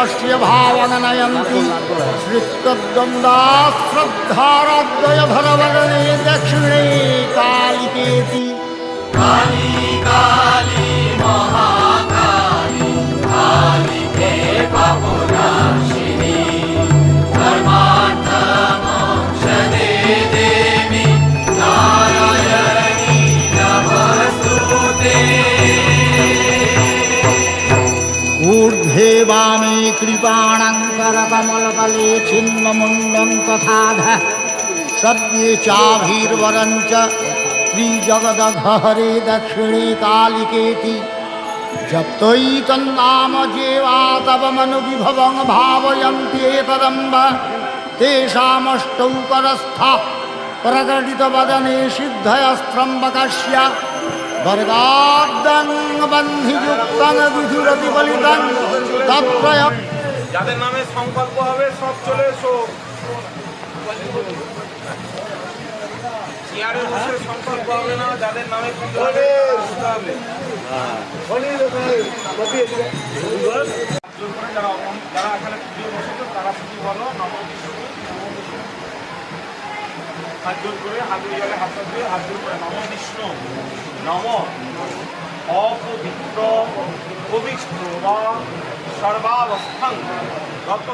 प्रेमस्य भावं नयन्ति श्रुतद्वन्द्वा श्रद्धाराद्वय भरवदने दक्षिणे कालिकेति काली काली महाकाली कालिके पापनाशिनी धर्मार्थ मोक्षदे देवी नारायणी नमस्तुते। ऊर्ध्वे वामे कृपाणङ्करकमलतले छिन्नमुण्डं तथाधः सद्ये चाभिर्वरं च त्रिजगदघहरे दक्षिणे कालिकेति जप्तैतन्नाम जेवा तव मनुविभवं भावयन्त्येतदम्ब तेषामष्टौकरस्था प्रकटितवदने सिद्धयस्त्रम्बकस्य वर्गाद्दं बन्धियुक्तं विधुरतिबलितं तत्प्रय যাদের নামে সংকল্প হবে সব চলে এসো। চেয়ারে বসে সংকল্প হবে না, যাদের নামে পুজো হবে আসতে হবে। যারা এখানে পুজো বসেছে তারা পুজো বলো নম বিষ্ণু হাত জোর করে হাত জলে হাত দিয়ে হাত জোর করে নম বিষ্ণু নম অপবিত্র পবিত্র বা সর্বাবস্থান গত